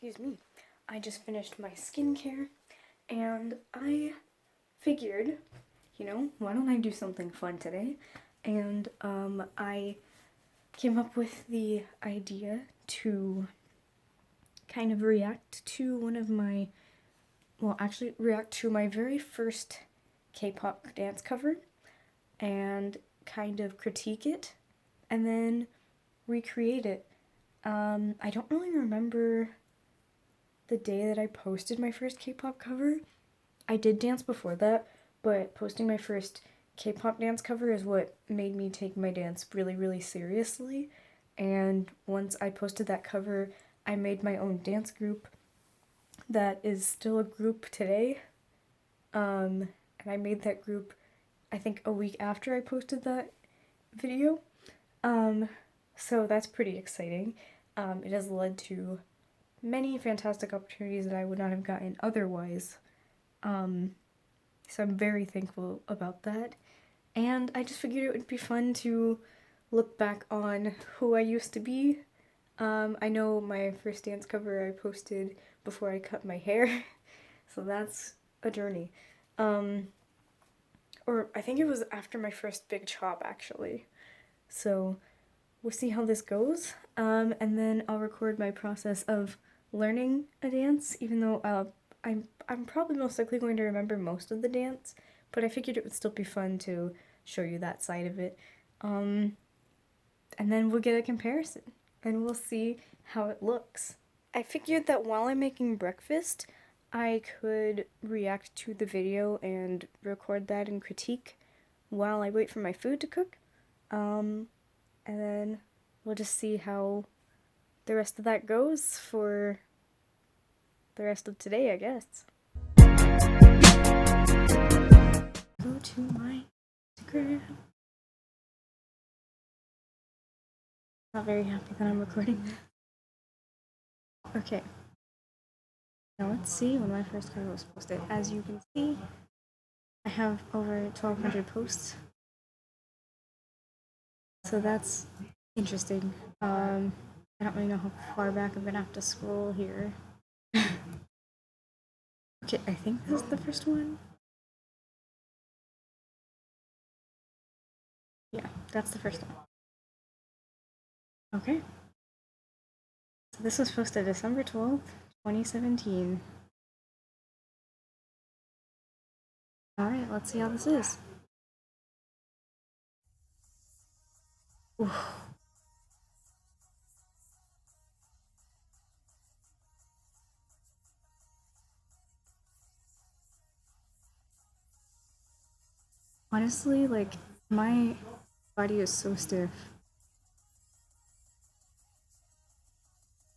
excuse me, I just finished my skincare and I figured, why don't I do something fun today? And I came up with the idea to kind of react to react to my very first K-pop dance cover and kind of critique it and then recreate it. I don't really remember the day that I posted my first K-pop cover. I did dance before that, but posting my first K-pop dance cover is what made me take my dance really, really seriously. And once I posted that cover, I made my own dance group that is still a group today. And I made that group, I think, a week after I posted that video. So that's pretty exciting. It has led to many fantastic opportunities that I would not have gotten otherwise. So I'm very thankful about that. And I just figured it would be fun to look back on who I used to be. I know my first dance cover I posted before I cut my hair, so that's a journey. Or I think it was after my first big chop, actually. So we'll see how this goes, and then I'll record my process of learning a dance, even though I'm probably most likely going to remember most of the dance, but I figured it would still be fun to show you that side of it. And then we'll get a comparison, and we'll see how it looks. I figured that while I'm making breakfast, I could react to the video and record that and critique while I wait for my food to cook. And then we'll just see how the rest of that goes for the rest of today, I guess. Go to my Instagram. Not very happy that I'm recording. Okay. Now let's see when my first cover was posted. As you can see, I have over 1,200 posts. So that's interesting. I don't really know how far back I'm gonna have to scroll here. Okay, I think this is the first one. Yeah, that's the first one. Okay. So this was posted December 12th, 2017. Alright, let's see how this is. Oof. Honestly, like, my body is so stiff.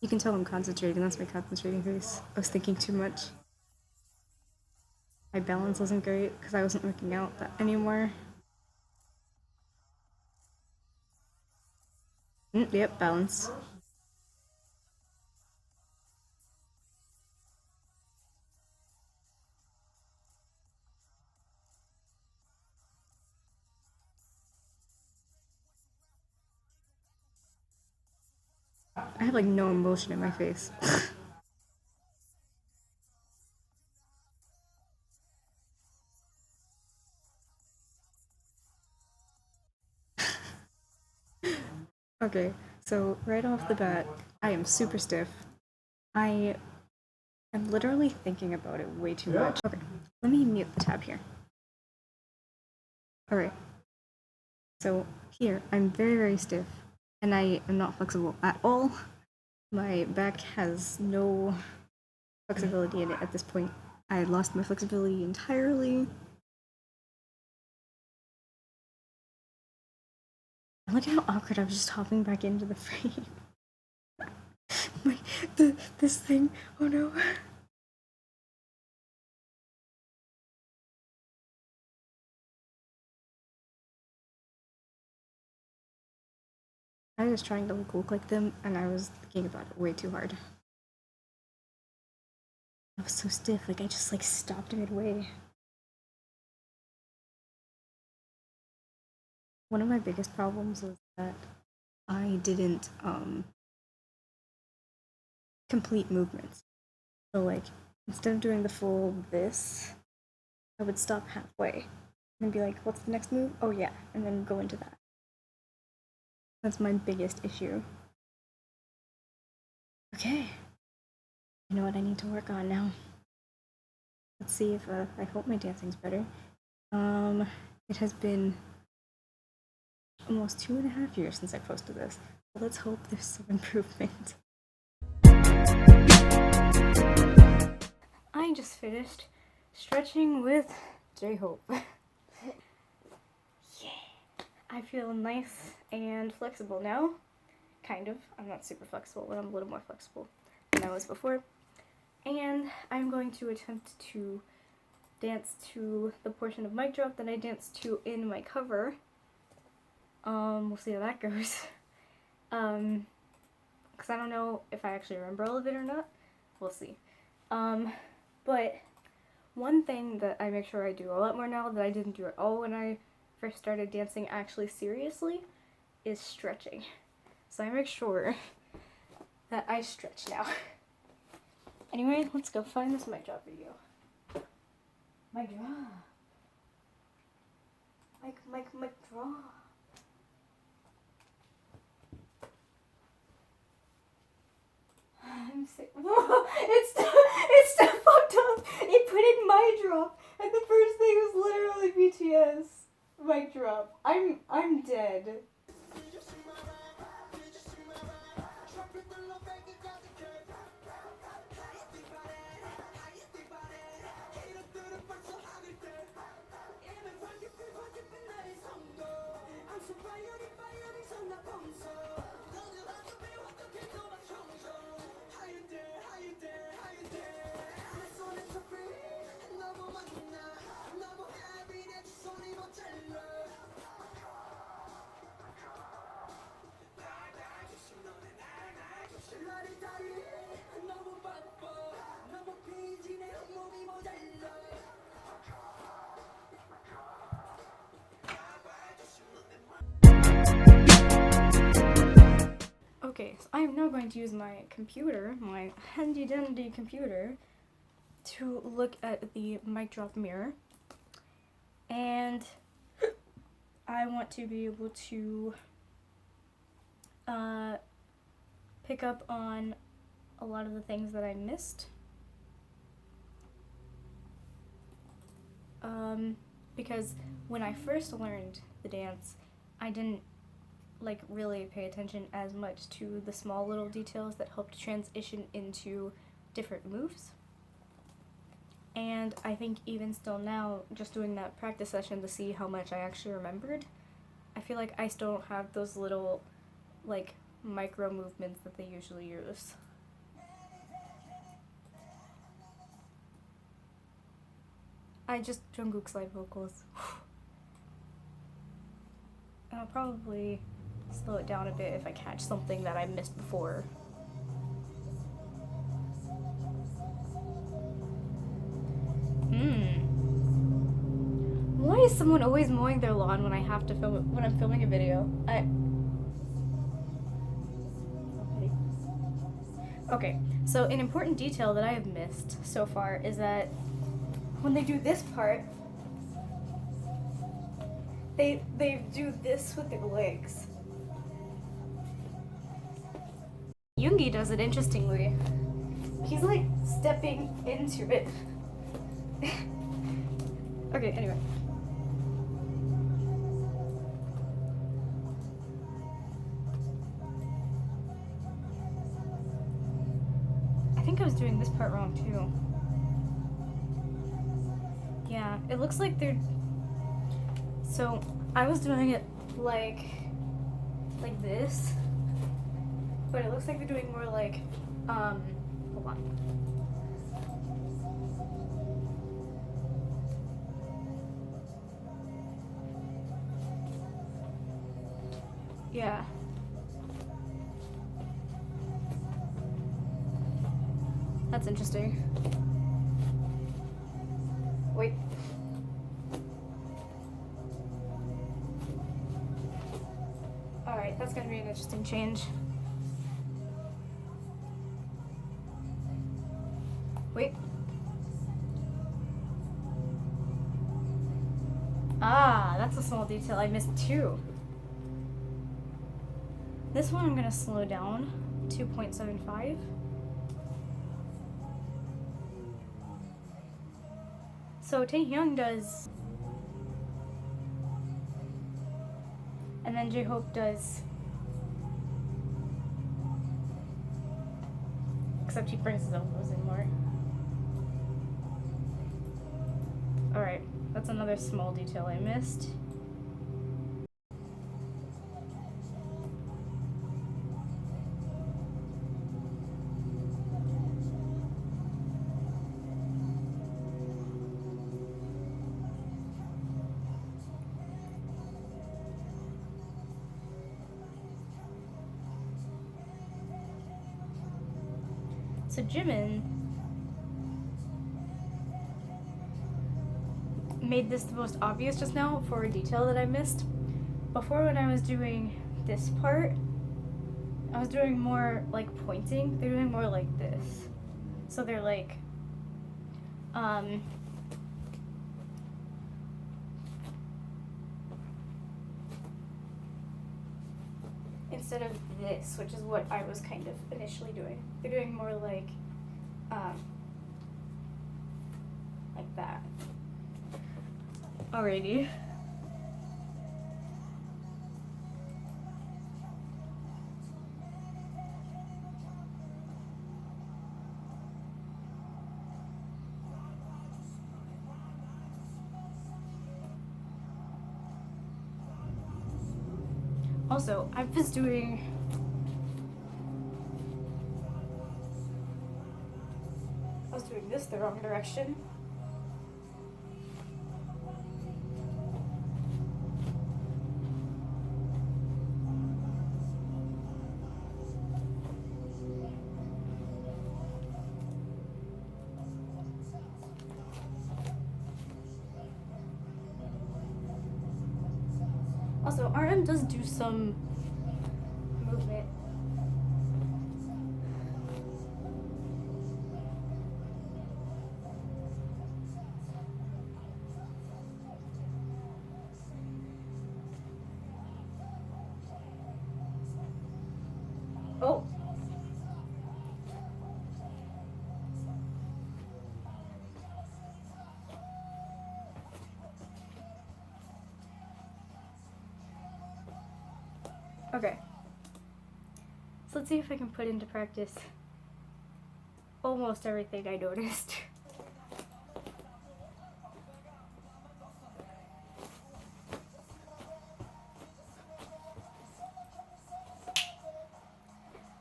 You can tell I'm concentrating, that's my concentrating face. I was thinking too much. My balance wasn't great because I wasn't working out that anymore. Yep, balance. I have like no emotion in my face. Okay, so right off the bat, I am super stiff. I am literally thinking about it way too much. Okay, let me mute the tab here. Alright, so here, I'm very, very stiff, and I am not flexible at all. My back has no flexibility in it at this point. I lost my flexibility entirely. Look at how awkward I was just hopping back into the frame. This thing, oh no. I was trying to look like them, and I was thinking about it way too hard. I was so stiff, like I just like stopped midway. One of my biggest problems was that I didn't complete movements. So like, instead of doing the full this, I would stop halfway and be like, what's the next move? Oh yeah, and then go into that. That's my biggest issue. Okay. You know what I need to work on now? Let's see if, I hope my dancing's better. It has been almost 2.5 years since I posted this. So let's hope there's some improvement. I just finished stretching with J-Hope. Yeah. I feel nice and flexible now. Kind of. I'm not super flexible, but I'm a little more flexible than I was before. And I'm going to attempt to dance to the portion of mic drop that I danced to in my cover. We'll see how that goes. Because I don't know if I actually remember all of it or not. We'll see. But one thing that I make sure I do a lot more now that I didn't do at all when I first started dancing actually seriously is stretching. So I make sure that I stretch now. Anyway, let's go find this mic drop video. Mic drop. Mic drop. I'm sick. Whoa! It's still fucked up. It put in my drop, and the first thing was literally BTS. Mic drop. I'm dead. Okay, so I am now going to use my computer, my handy dandy computer, to look at the mic drop mirror. And I want to be able to pick up on a lot of the things that I missed. Because when I first learned the dance, I didn't really pay attention as much to the small little details that helped transition into different moves. And I think even still now, just doing that practice session to see how much I actually remembered, I feel like I still don't have those little micro movements that they usually use. I just Jungkook's live vocals. And I'll probably slow it down a bit if I catch something that I missed before. Why is someone always mowing their lawn when I have to film it, when I'm filming a video? Okay, so an important detail that I have missed so far is that when they do this part, they do this with their legs. Yoongi does it interestingly. He's stepping into it. Okay, anyway. I think I was doing this part wrong too. Yeah, it looks like they're... So, I was doing it like this, but it looks like they're doing more hold on. Yeah. That's interesting. Wait. Alright, that's gonna be an interesting change. Ah, that's a small detail I missed too. This one I'm gonna slow down 2.75. So Taehyung does, and then J-Hope does, except he brings his elbows in more. Alright, that's another small detail I missed. So Jimin made this the most obvious just now for a detail that I missed. Before, when I was doing this part, I was doing more like pointing. They're doing more like this. So they're like, instead of this, which is what I was kind of initially doing. They're doing more like that. Alrighty. Also, I was doing this the wrong direction. Also, RM does do some movement. Oh. Okay. So let's see if I can put into practice almost everything I noticed.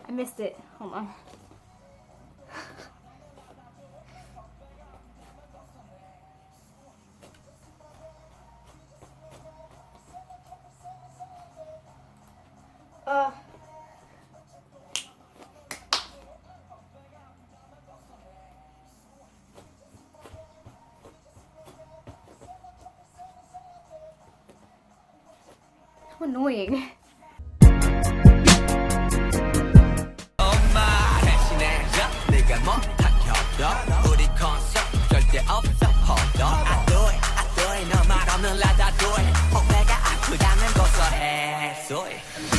I missed it. Hold on. How annoying. 우리 컨셉 절대 없어 hold on I do it 너 말 없는 라다 do it 혹 내가 아프다면 고소해 소리